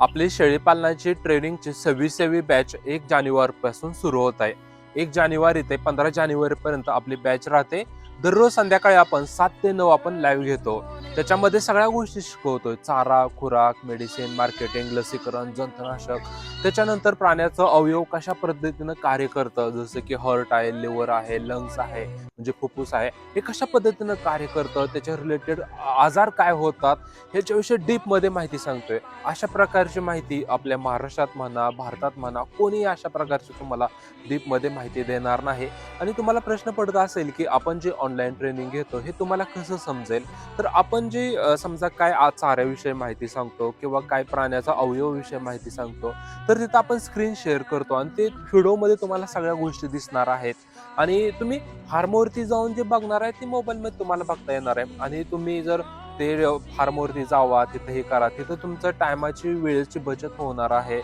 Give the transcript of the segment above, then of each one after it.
आपली शेळीपालनाची ट्रेनिंगची 26वी बॅच 1 जानेवारीपासून सुरू होत आहे. 1 जानेवारी ते 15 जानेवारीपर्यंत आपली बॅच राहते. दररोज संध्याकाळी आपण 7 ते 9 आपण लाईव्ह घेतो. त्याच्यामध्ये सगळ्या गोष्टी शिकवतोय. चारा, खुराक, मेडिसिन, मार्केटिंग, लसीकरण, जंतुनाशक. त्याच्यानंतर प्राण्याचं अवयव कशा पद्धतीनं कार्य करतं, जसं की हार्ट आहे, लिव्हर आहे, लंग्स आहे, म्हणजे फुफ्फुस आहे. हे कशा पद्धतीनं कार्य करतं, त्याच्या रिलेटेड आजार काय होतात, ह्याच्याविषयी डीपमध्ये माहिती सांगतोय. अशा प्रकारची माहिती आपल्या महाराष्ट्रात म्हणा, भारतात म्हणा, कोणीही अशा प्रकारची तुम्हाला डीपमध्ये माहिती देणार नाही. आणि तुम्हाला प्रश्न पडत असेल, की आपण जे ऑनलाईन ट्रेनिंग घेतो, हे तुम्हाला कसं समजेल? तर आपण जे समजा काय चाऱ्याविषयी माहिती सांगतो किंवा काय प्राण्याचा अवयवाविषयी माहिती सांगतो, तर तिथं आपण स्क्रीन शेअर करतो आणि ते व्हिडिओमध्ये तुम्हाला सगळ्या गोष्टी दिसणार आहेत. आणि तुम्ही फार्मवरती जाऊन जे बघणार आहे, ते मोबाईलमध्ये तुम्हाला बघता येणार आहे. आणि तुम्ही जर ते फार्मवरती जावा, तिथं हे करा. तिथं तुमचं टायमाची, वेळेची बचत होणार आहे.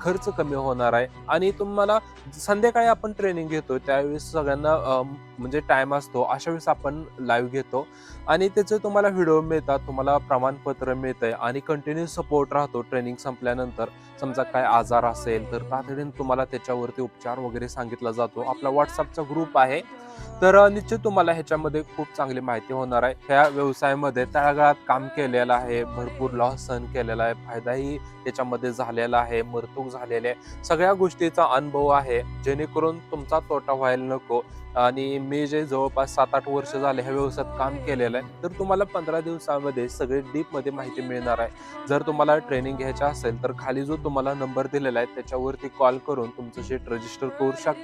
खर्च कमी होणार आहे आणि तुम्हाला संध्याकाळी आपण ट्रेनिंग घेतो त्यावेळेस सगळ्यांना म्हणजे टाईम असतो. अशा वेळेस आपण लाईव्ह घेतो आणि त्याचे तुम्हाला व्हिडिओ मिळतात, तुम्हाला प्रमाणपत्र मिळतंय आणि कंटिन्यू सपोर्ट राहतो ट्रेनिंग संपल्यानंतर. समजा काय आजार असेल तर तातडीने तुम्हाला त्याच्यावरती उपचार वगैरे सांगितला जातो. आपला WhatsAppचा ग्रुप आहे. तर निश्चित तुम्हाला ह्याच्यामध्ये खूप चांगली माहिती होणार आहे. ह्या व्यवसायामध्ये तळागाळात काम केलेलं आहे, भरपूर लॉस सहन केलेला आहे, फायदाही त्याच्यामध्ये झालेला आहे, मरतूक झालेली आहे. सगळ्या गोष्टीचा अनुभव आहे, जेणेकरून तुमचा तोटा व्हायला नको. आणि मी जे जवळपास 7-8 वर्ष झाले ह्या व्यवसायात काम केलेलं आहे, तर तुम्हाला 15 दिवसामध्ये सगळी डीपमध्ये माहिती मिळणार आहे. जर तुम्हाला ट्रेनिंग घ्यायची असेल, तर खाली जो तुम्हाला नंबर दिलेला आहे त्याच्यावरती कॉल करून तुमचं शीट रजिस्टर करू शकता.